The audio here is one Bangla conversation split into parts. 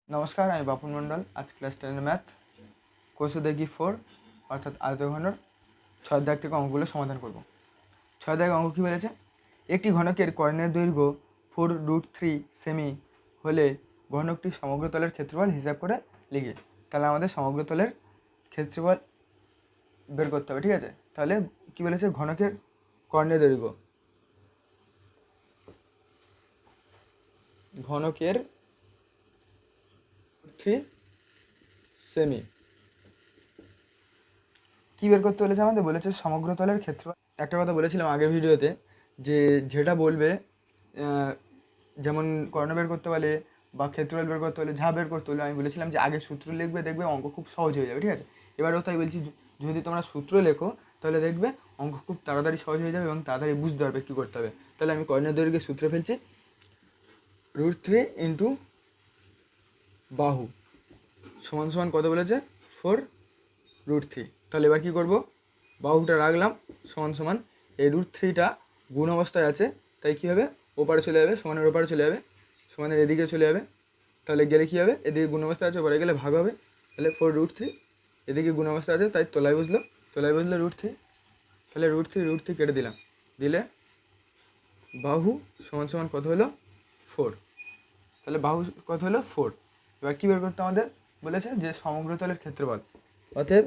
নমস্কার, আমি বাপুন মণ্ডল। আজ ক্লাস 10 ম্যাথ কোষোদ্যোগী 4 অর্থাৎ আয়তঘনর 6 দাগ থেকে অঙ্কগুলো সমাধান করব। 6 দাগ অঙ্ক কী বলেছে? একটি ঘনকের কর্ণের দৈর্ঘ্য 4√3 সেমি হলে ঘনকটির সমগ্র তলের ক্ষেত্রফল হিসাব করে লিখি। তাহলে আমাদের সমগ্র তলের ক্ষেত্রফল বের করতে হবে, ঠিক আছে? তাহলে কী বলেছে? ঘনকের কর্ণের দৈর্ঘ্য, ঘনকের 3 সেমি কী বের করতে বলেছে? আমাদের বলেছে সমগ্র তলের ক্ষেত্রফল। একটা কথা বলেছিলাম আগের ভিডিওতে, যে যেটা বলবে যেমন কর্ণ বের করতে পারলে বা ক্ষেত্রফল বের করতে হলে যা বের করতে হলে আমি বলেছিলাম যে আগে সূত্র লিখবে, দেখবে অঙ্ক খুব সহজ হয়ে যাবে, ঠিক আছে? এবারেও তাই বলছি, যদি তোমরা সূত্র লেখো তাহলে দেখবে অঙ্ক খুব তাড়াতাড়ি সহজ হয়ে যাবে এবং তাড়াতাড়ি বুঝতে পারবে কী করতে হবে। তাহলে আমি কর্ণের দৈর্ঘ্যের সূত্রে ফেলছি, √3 ইন্টু বাহু সমান সমান কত বলেছে? 4√3। তাহলে এবার কী করবো? বাহুটা রাখলাম সমান সমান, এই √3টা গুণ অবস্থায় আছে, তাই কী হবে? ওপারে চলে যাবে, সমানের ওপারে চলে যাবে, সমানের এদিকে চলে যাবে। তাহলে গেলে কী হবে? এদিকে গুণ অবস্থা আছে, ওপারে গেলে ভাগ হবে। তাহলে 4√3, এদিকে গুণ অবস্থা আছে তাই তলায় বসলো √3। তাহলে √3 কেটে দিলাম, দিলে বাহু সমান সমান কত হলো? 4। তাহলে বাহু কত হলো? 4। এবার কী বের করতে আমাদের বলেছে? যে সমগ্র তলের ক্ষেত্রফল, অতএব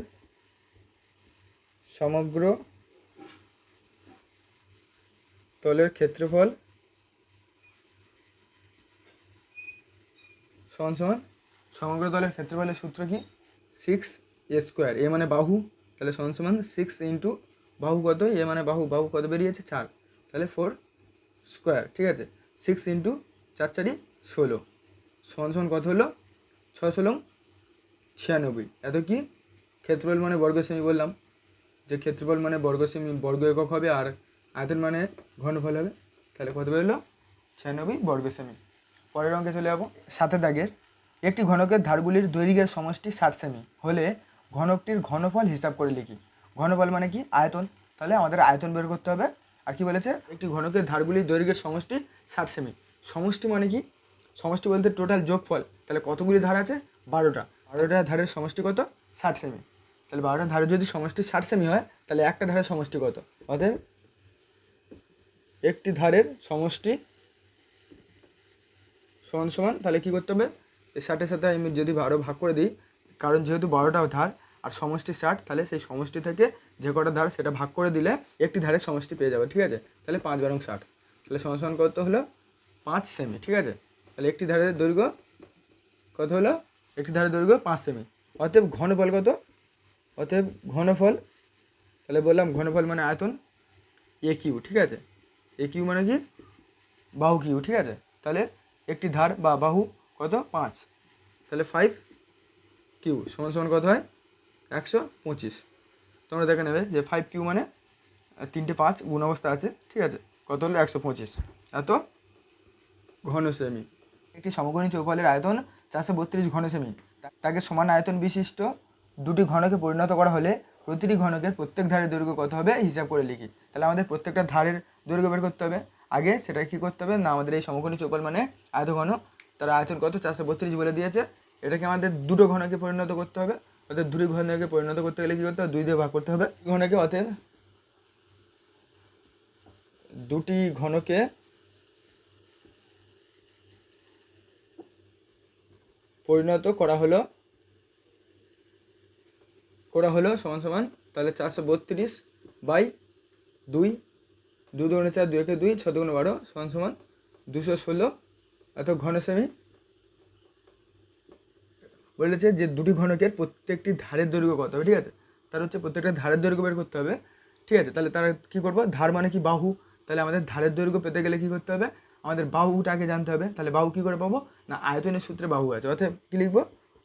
সমগ্র তলের ক্ষেত্রফল সমান সমান, সমগ্র তলের ক্ষেত্রফলের সূত্র কি? 6a²। এ মানে বাহু, তাহলে সমান সমান 6 ইন্টু বাহু কত? এ মানে বাহু, বাহু কত বেরিয়েছে? 4, তাহলে 4², ঠিক আছে? 6 ইন্টু 4 4 16 সমান সমান কত হলো? 6 16 96। এত কি? ক্ষেত্রফল মানে বর্গ সেমি, বললাম যে ক্ষেত্রফল মানে বর্গ সেমি, বর্গ একক হবে, আর আয়তন মানে ঘনফল হবে। তাহলে কত বেরোলো? 96 বর্গ সেমি। পরের অঙ্কে চলে যাবো। 7 দাগের, একটি ঘনকের ধারগুলির দৈর্ঘ্যের সমষ্টি 60 সেমি হলে ঘনকটির ঘনফল হিসাব করে লিখি। ঘনফল মানে কি? আয়তন। তাহলে আমাদের আয়তন বের করতে হবে। আর কি বলেছে? একটি ঘনকের ধারগুলির দৈর্ঘ্যের সমষ্টি 60 সেমি। সমষ্টি মানে কি? সমষ্টি বলতে টোটাল যোগফল। তাহলে কতগুলি ধার আছে? 12টা। 12টা ধারের সমষ্টি কত? 60 সেমি। তাহলে 12টা ধারের যদি সমষ্টি 60 সেমি হয়, তাহলে একটা ধারের সমষ্টি কত? অতএব একটি ধারের সমষ্টি সমান সমান, তাহলে কী করতে হবে? এই 60-এর সাথে আমি যদি 12 ভাগ করে দিই, কারণ যেহেতু 12টা ধার আর সমষ্টি 60, তাহলে সেই সমষ্টি থেকে যে কটা ধার সেটা ভাগ করে দিলে একটি ধারের সমষ্টি পেয়ে যাবে, ঠিক আছে? তাহলে 5 বারং 60, তাহলে সমান সমান কত হলো? 5 সেমি, ঠিক আছে? তাহলে একটি ধারের দৈর্ঘ্য কত হলো? একটি ধারের দৈর্ঘ্য 5 সেমি। অতএব ঘনফল কত? অতএব ঘনফল, তাহলে বললাম ঘনফল মানে আয়তন, AQ, ঠিক আছে? AQ মানে কি? বাহু কিউ, ঠিক আছে? তাহলে একটি ধার বা বাহু কত? 5, তাহলে 5Q সমান সমান কত হয়? 125। তোমরা দেখে নেবে যে 5Q মানে 3টে 5 গুণ অবস্থা আছে, ঠিক আছে? কত হলো? 125। এত ঘন সেমি। একটি সমকোণী চৌপালের আয়তন 432 ঘন সেমি। তাকে সমান আয়তন বিশিষ্ট দুটি ঘনকে পরিণত করা হলে প্রতিটি ঘনকের প্রত্যেক ধারের দৈর্ঘ্য কত হবে হিসাব করে লিখি। তাহলে আমাদের প্রত্যেকটা ধারের দৈর্ঘ্য বের করতে হবে। আগে সেটা কী করতে হবে না, আমাদের এই সমকোণী চৌপাল মানে আয়তঘন, তার আয়তন কত? 432 বলে দিয়েছে। এটাকে আমাদের দুটো ঘনকে পরিণত করতে হবে। অর্থাৎ দুটি ঘনকে পরিণত করতে গেলে কী করতে হবে? 2 দিয়ে ভাগ করতে হবে ঘনকে। অতএব দুটি ঘনকে পরিণত করা হলো সমান সমান, তাহলে 432/2, 2 দুগুণে 4, 2 একে 2, 6 দুগুণে 12 সমান সমান 216 এত ঘন সেমি। বলেছে যে দুটি ঘনকের প্রত্যেকটি ধারের দৈর্ঘ্য কত হবে, ঠিক আছে? তার হচ্ছে প্রত্যেকটা ধারের দৈর্ঘ্য বের করতে হবে, ঠিক আছে? তাহলে তারা কী করবো? ধার মানে কি? বাহু। তাহলে আমাদের ধারের দৈর্ঘ্য পেতে গেলে কী করতে হবে? আমাদের বাহুটা আগে জানতে হবে। তাহলে বাহু কী করে পাবো? না, আয়তনের সূত্রে বাহু আছে। অতএব কী লিখবো?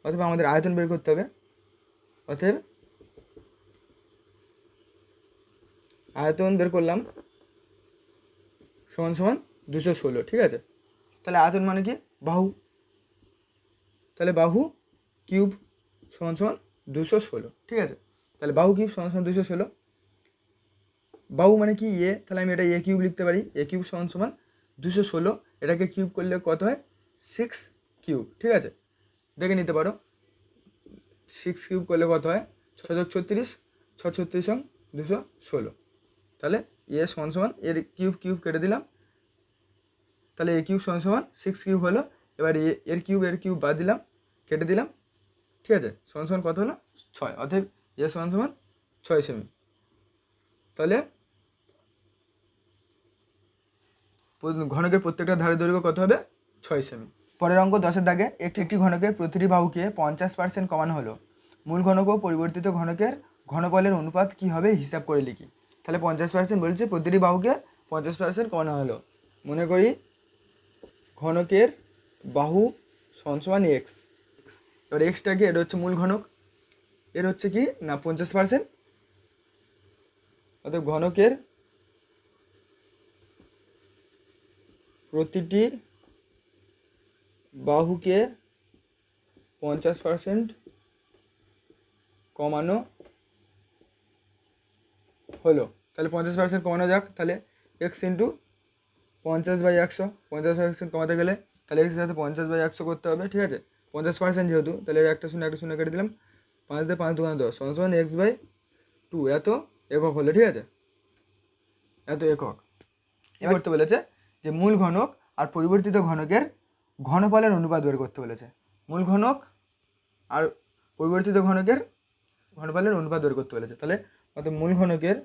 অতএব আমাদের আয়তন বের করতে হবে। অতএব আয়তন বের করলাম সমান সমান 216, ঠিক আছে? তাহলে আয়তন মানে কি? বাহু। তাহলে বাহু কিউব সমান সমান 216, ঠিক আছে? তাহলে বাহু কিউব সমান সমান 216। বাহু মানে কি? এ, তাহলে আমি এটা A³ লিখতে পারি। A³ সমান সমান 216, এটাকে কিউব করলে কত হয়? 6 কিউব, ঠিক আছে? দেখে নিতে পারো। 6 কিউব করলে কত হয়, 6 যোগ 36, 6 36 216। তাহলে এ সমান সমান এর কিউব কিউব কেটে দিলাম, তাহলে এ কিউব সমান সমান 6 কিউব হলো। এবার এর কিউব বাদ দিলাম, কেটে দিলাম, ঠিক আছে, সমান সমান কত হলো 6। অতএব এ সমান সমান 6 সেমি। তাহলে ঘনকের প্রত্যেকটা ধারের দৈর্ঘ্য কত হবে, 6 সেমি। পরের অঙ্ক 10-এর দাগে একটি ঘনকের প্রতিটি বাহুকে 50% কমানো হলো। মূল ঘনক ও পরিবর্তিত ঘনকের ঘনফলের অনুপাত কী হবে হিসাব করে লিখি। তাহলে 50% বলেছে, প্রতিটি বাহুকে 50% কমানো হলো। মনে করি ঘনকের বাহু সমান সমান এক্স। এবার এক্সটা কি, এটা হচ্ছে মূল ঘনক, এর হচ্ছে কি না 50%। অর্থাৎ ঘনকের প্রতিটি বাহুকে 50% কমানো হলো। তাহলে 50% কমানো যাক। তাহলে এক্স ইন্টু 50/100, 50% কমাতে গেলে তাহলে এক্সের সাথে 50/100 করতে হবে, ঠিক আছে, 50% যেহেতু, তাহলে একটা শূন্য কেটে দিলাম, 5 দিয়ে 5 2 10 সমান সমান x/2 এত একক হলো, ঠিক আছে, এত একক। এবার করতে বলেছে যে মূল ঘনক আর পরিবর্তিত ঘনকের ঘনফলের অনুপাত বের করতে বলেছে। মূল ঘনক আর পরিবর্তিত ঘনকের ঘনফলের অনুপাত বের করতে বলেছে। তাহলে অর্থাৎ মূল ঘনকের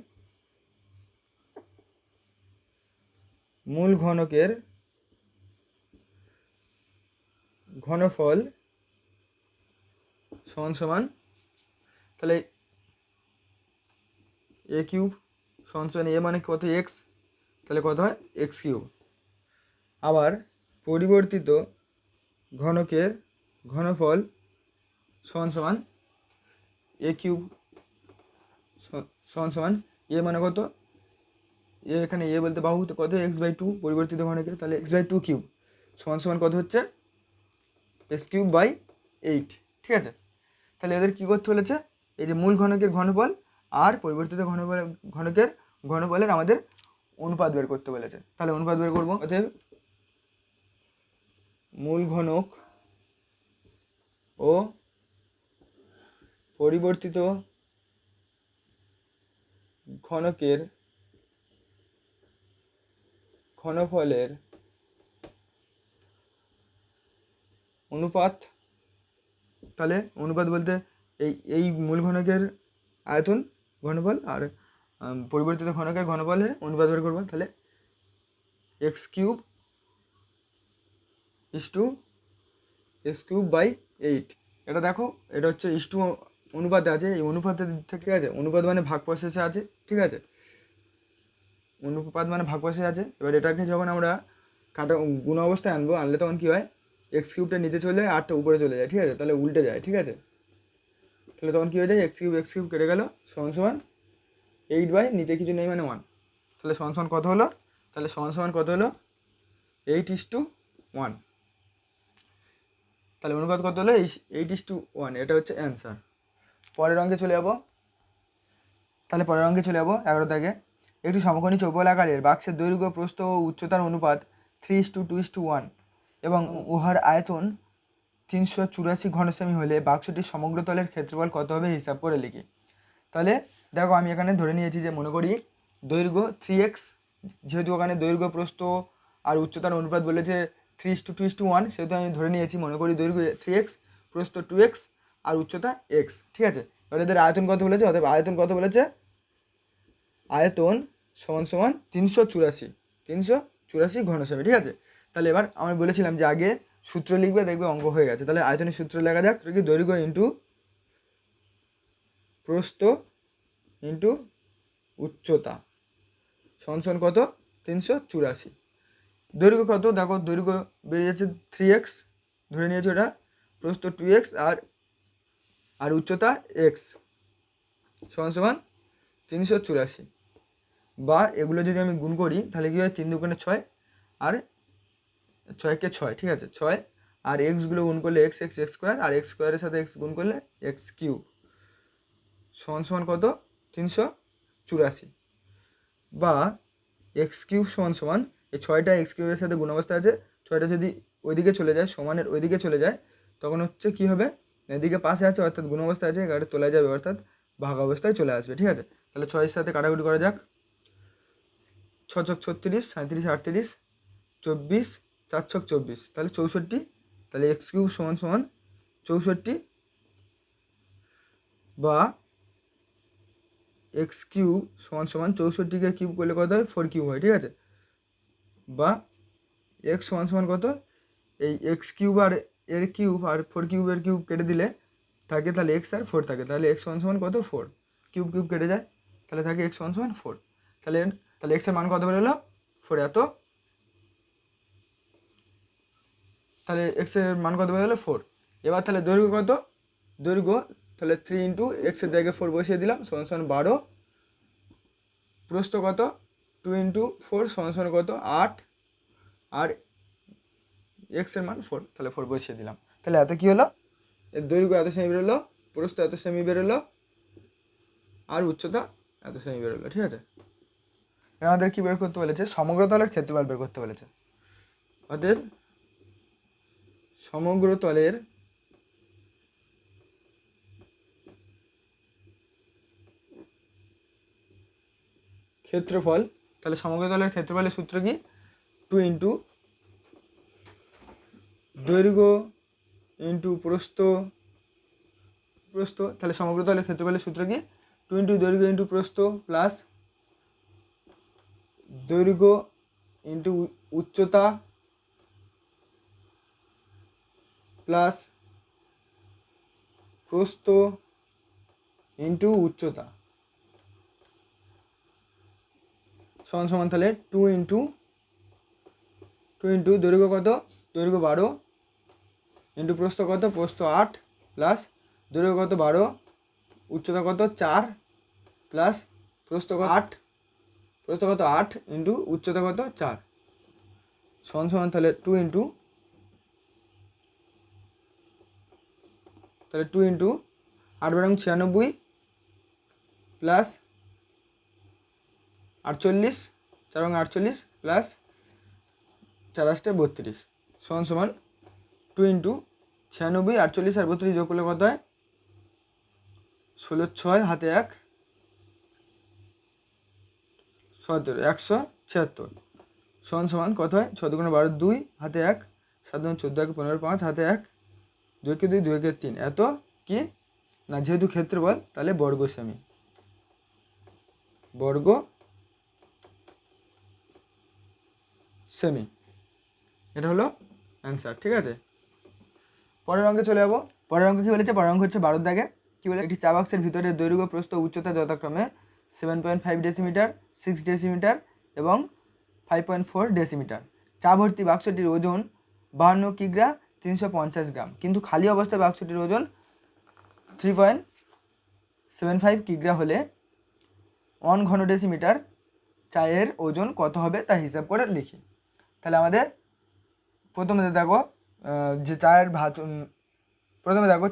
ঘনফল সমান সমান, তাহলে এ কিউব সমান সমান এ মানে কত এক্স, তাহলে কত হয় এক্স কিউব। আবার পরিবর্তিত ঘনকের ঘনফল সমান সমান এ কিউব সমান সমান এ মানে কত, এ এখানে এ বলতে বাহু কত x/2 পরিবর্তিত ঘনকের, তাহলে x/2 কিউব সমান সমান কত হচ্ছে x³/8, ঠিক আছে। তাহলে এদের কী করতে বলেছে, এই যে মূল ঘনকের ঘনফল আর পরিবর্তিত ঘনকের ঘনফলের আমাদের অনুপাত বের করতে বলেছে। তাহলে অনুপাত বের করবো। অতএব মূল ঘনক ও পরিবর্তিত ঘনকের ঘনফলের অনুপাত। তাহলে অনুপাত বলতে এই মূল ঘনকের আয়তন ঘনফল আর পরিবর্তিত ঘনকের ঘনফলের অনুপাত বের করবো। তাহলে x³ x³/8। এটা দেখো, এটা হচ্ছে ইস্টু অনুপাতে আছে, এই অনুপাতের থেকে, ঠিক আছে, অনুপাত মানে ভাগ প্রসেসে আছে, ঠিক আছে, অনুপাত মানে ভাগ প্রসেসে আছে। এবার এটাকে যখন আমরা গুণ অবস্থায় আনলে তখন কী হয়, x³ নিচে চলে যায়, 8টা উপরে চলে যায়, ঠিক আছে, তাহলে উল্টে যায়, ঠিক আছে। তাহলে তখন কী হয়ে যায়, x³ কেটে গেল, সমান সমান 8 নিচে কিছু নেই মানে 1। তাহলে সমান সমান কত হলো, তাহলে সমান সমান কত হলো 8:1। তাহলে অনুপাত কত হলো 8:1, এটা হচ্ছে অ্যান্সার। পরের অঙ্কে চলে যাবো। তাহলে পরের অঙ্কে চলে যাবো 11 দাগে। একটি সমকোণী চৌপলাকারের বাক্সের দৈর্ঘ্য প্রস্থ ও উচ্চতার অনুপাত 3:2:1 এবং উহার আয়তন 384 ঘনসেমি হলে বাক্সটির সমগ্র তলের ক্ষেত্রফল কত হবে হিসাব করে লিখি। তাহলে দেখো, আমি এখানে ধরে নিয়েছি যে মনে করি দৈর্ঘ্য 3x, যেহেতু ওখানে দৈর্ঘ্য প্রস্থ আর উচ্চতার অনুপাত বলেছে 3:2:1, সেহেতু আমি ধরে নিয়েছি মনে করি দৈর্ঘ্য 3x, প্রস্থ 2x আর উচ্চতা x, ঠিক আছে। এবার এদের আয়তন কত বলেছে, অতএব আয়তন কত বলেছে, আয়তন সমান সমান 384 ঘনসেমি, ঠিক আছে। তাহলে এবার আমি বলেছিলাম যে আগে সূত্র লিখবে, দেখবে অঙ্ক হয়ে গেছে। তাহলে আয়তনের সূত্র লেখা যাক, কি দৈর্ঘ্য ইন্টু প্রস্থ ইন্টু উচ্চতা সমান সমান কত 384। দৈর্ঘ্য কত, দেখো দৈর্ঘ্য বেরিয়ে যাচ্ছে 3x, ধরে নিয়েছি ওটা, প্রস্থ 2x আর উচ্চতা x সমান সমান 384। বা এগুলো যদি আমি গুণ করি তাহলে কী হয়, 3 দুগুণে 6 আর 6কে 6, ঠিক আছে, 6 আর এক্সগুলো গুণ করলে x স্কোয়ার আর x স্কোয়ারের সাথে x গুণ করলে x³ সমান সমান কত 384। বা x³ সমান সমান এই 6টা x³ সাথে গুণ অবস্থা আছে, 6টা যদি ওইদিকে চলে যায়, সমানের ওইদিকে চলে যায়, তখন হচ্ছে কী হবে, এদিকে পাশে আছে অর্থাৎ গুণ অবস্থায় আছে, এগারোটা তোলা যাবে অর্থাৎ ভাগ অবস্থায় চলে আসবে। ঠিক আছে, তাহলে 6-এর সাথে কাটাকুটি করা যাক। 6 × 36, 37, 38, 24, 4 × 24, তাহলে 64। তাহলে x³ সমান সমান 64, বা x³ সমান সমান 64কে কিউব করলে কত হয়, 4³ হয়। ঠিক আছে, বা x সমান সমান কত, এই x³ আর এর কিউব আর 4³ এর কিউব কেটে দিলে থাকে তাহলে x আর 4 থাকে, তাহলে x সমান সমান কত, 4। কিউব কিউব কেটে যায়, তাহলে থাকে x সমান সমান 4। তাহলে x এর মান কত বেরোলো, 4। এত, তাহলে x এর মান কত বেরোলো, 4। এবার তাহলে দৈর্ঘ্য কত, দৈর্ঘ্য তাহলে 3 × x এর জায়গায় 4 বসিয়ে দিলাম, সমান সমান 12। প্রস্থ কত, 2 × 4 সমান সমান কত, 8। আর x এর মান 4, তাহলে 4 বসিয়ে দিলাম। তাহলে এত কী হলো, এর দৈর্ঘ্য এত সেমি বেরোলো, প্রস্থ এত সেমি বেরোলো, আর উচ্চতা এত সেমি বেরোলো। ঠিক আছে, এবার আমাদের কী বের করতে বলেছে, সমগ্র তলের ক্ষেত্রফল বের করতে বলেছে। অতএব সমগ্র তলের ক্ষেত্রফল, তাহলে সমগ্র তলের ক্ষেত্রফলের সূত্র কি, 2 × দৈর্ঘ্য ইন্টু প্রস্থ, তাহলে সমগ্র তলের ক্ষেত্রফলের সূত্র কি, 2 × দৈর্ঘ্য ইন্টু প্রস্থ প্লাস দৈর্ঘ্য ইন্টু উচ্চতা প্লাস প্রস্থ ইন্টু উচ্চতা সমান সমান তাহলে 2 × দৈর্ঘ্য কত, দৈর্ঘ্য 12, ইন্টু প্রস্থ কত, প্রস্থ 8, প্লাস দৈর্ঘ্য কত 12, উচ্চতা কত 4, প্লাস প্রস্থ কত 8, প্রস্থ কত 8 ইন্টু উচ্চতা কত 4 সমান সমান তাহলে 2 × তাহলে 2 × 8 × 96 প্লাস 48, 4 × 48 প্লাস 4 × 8 = 32 সমান সমান 2 × 96, 48 আর 32 যোগ করলে কত হয়, 16, 6 হাতে 1, 17, 176 সমান সমান কত হয়, 6 × 12, 2 হাতে 1, 7 × 14, 15, 5 হাতে 1, 2 × 2, 2 × 3, এত কি না, যেহেতু ক্ষেত্রফল তাহলে বর্গ সেমি, বর্গ সেমি, এটা হলো অ্যান্সার। ঠিক আছে, পরের অঙ্কে চলে যাবো। পরের অঙ্ক কী বলেছে, পরের অঙ্ক হচ্ছে 12 দাগে। কী বলে, একটি চা বাক্সের ভিতরে দৈর্ঘ্য প্রস্থ উচ্চতা যথাক্রমে 7.5 ডেসিমিটার, 6 ডেসিমিটার এবং 5.4 ডেসিমিটার। চা ভর্তি বাক্সটির ওজন 52 কিগ্রা 350 গ্রাম, কিন্তু খালি অবস্থায় বাক্সটির ওজন 3.75 কিগ্রা হলে 1 ঘন ডেসিমিটার চায়ের ওজন কত হবে তা হিসাব করে লিখি। তাহলে আমাদের প্রথমে দেখো যে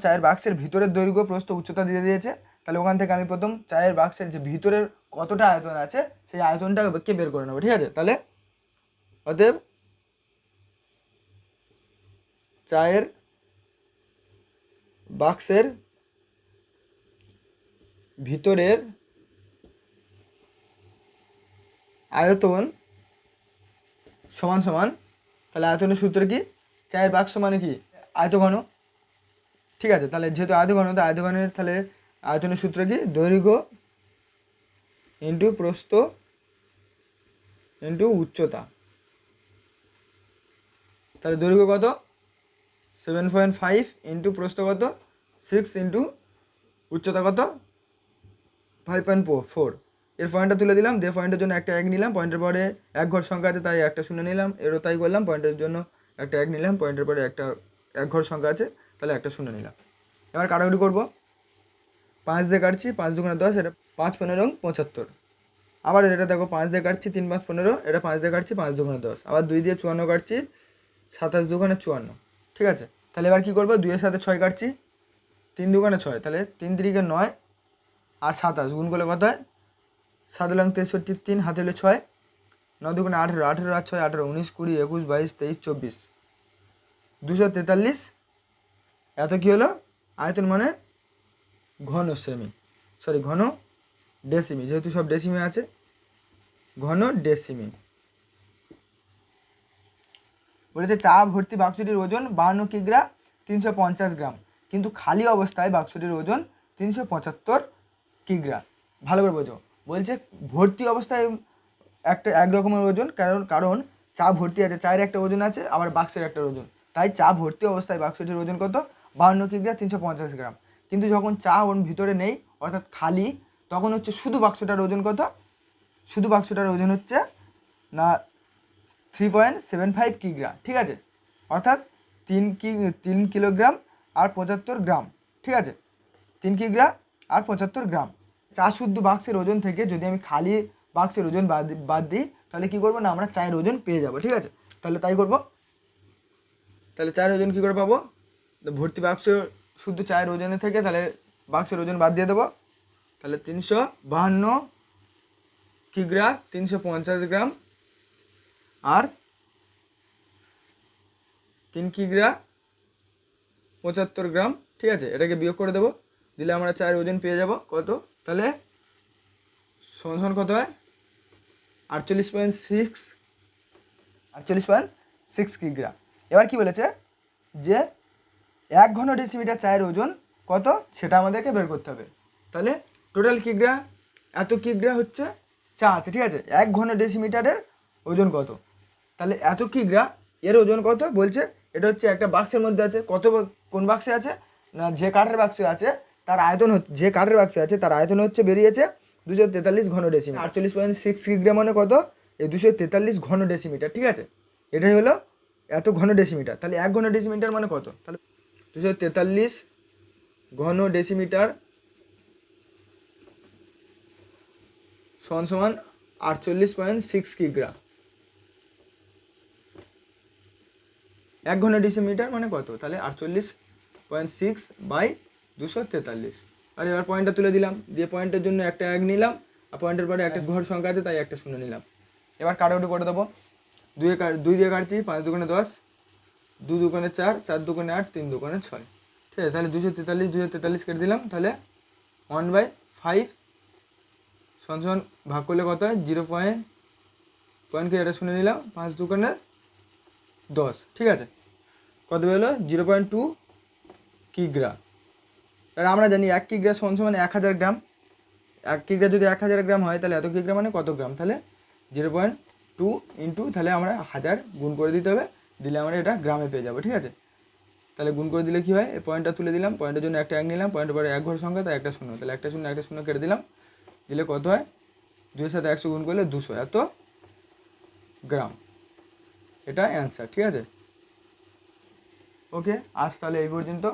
চায়ের বাক্সের ভিতরের দৈর্ঘ্য প্রস্থ উচ্চতা দিয়ে দিয়েছে। তাহলে ওখান থেকে আমি প্রথম চায়ের বাক্সের যে ভিতরের কতটা আয়তন আছে সেই আয়তনটাকে বের করে নেবো। ঠিক আছে, তাহলে অতএব চায়ের বাক্সের ভিতরের আয়তন সমান সমান, তাহলে আয়তনের সূত্র কি, চায়ের বাক্স মানে কি, আয়তঘন। ঠিক আছে, তাহলে যেহেতু আয়তঘন, তো আয়তঘনের তাহলে আয়তনের সূত্র কি, দৈর্ঘ্য ইন্টু প্রস্থ ইন্টু উচ্চতা। তাহলে দৈর্ঘ্য কত 7.5 ইন্টু প্রস্থ কত 6 ইন্টু উচ্চতা কত 5.4। এর পয়েন্টটা তুলে দিলাম, দিয়ে পয়েন্টের জন্য একটা 1 নিলাম, পয়েন্টের পরে এক ঘর সংখ্যা আছে তাই একটা শূন্য নিলাম, এরও তাই করলাম, পয়েন্টের জন্য একটা 1 নিলাম, পয়েন্টের পরে একটা এক ঘর সংখ্যা আছে তাহলে একটা শূন্য নিলাম। এবার কাটাকুটি করবো, 5 দিয়ে কাটছি, 5 × 2 = 10, এটা 5, 15, 75। আবার এটা দেখো 5 দিয়ে কাটছি, 3, 5, 15, এটা 5 দিয়ে কাটছি, 5, 2 × 10। আবার 2 দিয়ে 54 কাটছি, 27, 2 × 54। ঠিক আছে, তাহলে এবার কী করবো, 2 এর সাথে 6 কাটছি, 3, 2 × 6, তাহলে 3 × 3 = 9 আর 27 গুণ করলে কত হয়, 7 × 63, 3 হাতে হলে 6, 9 × 2 = 18, 18 আর 6 18, 19, 20, 21, 22, 23, 24, 243 এত কী হলো, আয়তন মানে ঘন সেমি, সরি ঘন ডেসিমি, যেহেতু সব ডেসিমি আছে, ঘন ডেসিমি। বলেছে চা ভর্তি বাক্সটির ওজন 52 কিগ্রা 350 গ্রাম, কিন্তু খালি অবস্থায় বাক্সটির ওজন 375 কিগ্রা। ভালো করে বোঝো, বলছে ভর্তি অবস্থায় এক রকমের ওজন, কারণ চা ভর্তি আছে, চায়ের একটা ওজন আছে, আবার বাক্সের একটা ওজন, তাই চা ভর্তি অবস্থায় বাক্সটির ওজন কত, 52 কিগ্রা 350 গ্রাম। কিন্তু যখন চা ওর ভিতরে নেই, অর্থাৎ খালি, তখন হচ্ছে শুধু বাক্সটার ওজন কত, শুধু বাক্সটার ওজন হচ্ছে না 3.75 কিগ্রা, ঠিক আছে, অর্থাৎ 3 কিলোগ্রাম আর 75 গ্রাম, ঠিক আছে, 3 কিগ্রা আর 75 গ্রাম। চা শুদ্ধ বাক্সের ওজন থেকে যদি আমি খালি বাক্সের ওজন বাদ দিই, তাহলে কী করবো না, আমরা চায়ের ওজন পেয়ে যাব, ঠিক আছে। তাহলে তাই করব। তাহলে চায়ের ওজন কী করে পাবো, ভর্তি বাক্স শুদ্ধ চায়ের ওজনে থেকে তাহলে বাক্সের ওজন বাদ দিয়ে দেবো। তাহলে 352 কিগ্রা 350 গ্রাম আর 3 কিগ্রা 75 গ্রাম, ঠিক আছে, এটাকে বিয়োগ করে দেবো, দিলে আমরা চায়ের ওজন পেয়ে যাব কত, তাহলে সমান কত হয়, 48.6 কিগ্রা। এবার কি বলেছে যে 1 ঘন ডেসিমিটার চায়ের ওজন কত সেটা আমাদেরকে বের করতে হবে। তাহলে টোটাল কিগ্রা, এত কিগ্রা হচ্ছে চা আছে, ঠিক আছে, 1 ঘন ডেসিমিটারের ওজন কত, তাহলে এত কিগ্রা এর ওজন কত বলছে, এটা হচ্ছে একটা বাক্সের মধ্যে আছে, কোন বাক্সে আছে না, যে কাঠের বাক্সে আছে তার আয়তন হচ্ছে, যে কাঠের বাক্সে আছে তার আয়তন হচ্ছে বেরিয়েছে 243 ঘন ডেসিমিটার। 48.6 কিগ্রা মানে কত, এই 243 ঘন ডেসিমিটার, ঠিক আছে, এটাই হলো এত ঘন ডেসিমিটার। তাহলে 1 ঘন ডেসিমিটার মানে কত, তাহলে 243 ঘন ডেসিমিটার সমান 48.6 কিগ্রা। 1 ঘন ডেসিমিটার মানে কত, তাহলে 48.6 বাই 243। আর এবার পয়েন্টটা তুলে দিলাম, দিয়ে পয়েন্টের জন্য একটা 1 নিলাম, আর পয়েন্টের পরে একটা ঘর সংখ্যা আছে তাই একটা 0 নিলাম। এবার কাটাকুটি করে দেবো, 2 দিয়ে কাটছি, 5 দুগুণে 10, 2 দুগুণে 4, 4 দুগুণে 8, 3 দুগুণে 6, ঠিক আছে। তাহলে 243 কেটে দিলাম, তাহলে 1/5 সমান ভাগ করলে কত হয়, 0 পয়েন্ট কে এটা শুনে নিলাম, 5 দুগুণে 10, ঠিক আছে, কত হলো 0.2 কিগ্রা। আর আমরা জানি 1 কিগ্রা সমান 1000 গ্রাম, 1 কিগ্রা যদি 1000 গ্রাম হয় তাহলে এত কিগ্রা মানে কত গ্রাম, তাহলে 0.2 ইন্টু, তাহলে আমরা 1000 গুণ করে দিতে হবে, দিলে আমরা এটা গ্রামে পেয়ে যাবো, ঠিক আছে। তাহলে গুণ করে দিলে কী হয়, এই পয়েন্টটা তুলে দিলাম, পয়েন্টের জন্য একটা 1 নিলাম, পয়েন্টের পরে 1 ঘর সংখ্যা তাই একটা 0, তাহলে একটা 0 কেটে দিলাম, দিলে কত হয়, 2 এর সাথে 100 গুণ করলে 200 এত গ্রাম, এটা অ্যান্সার, ঠিক আছে। ওকে, আজ তাহলে এই পর্যন্ত।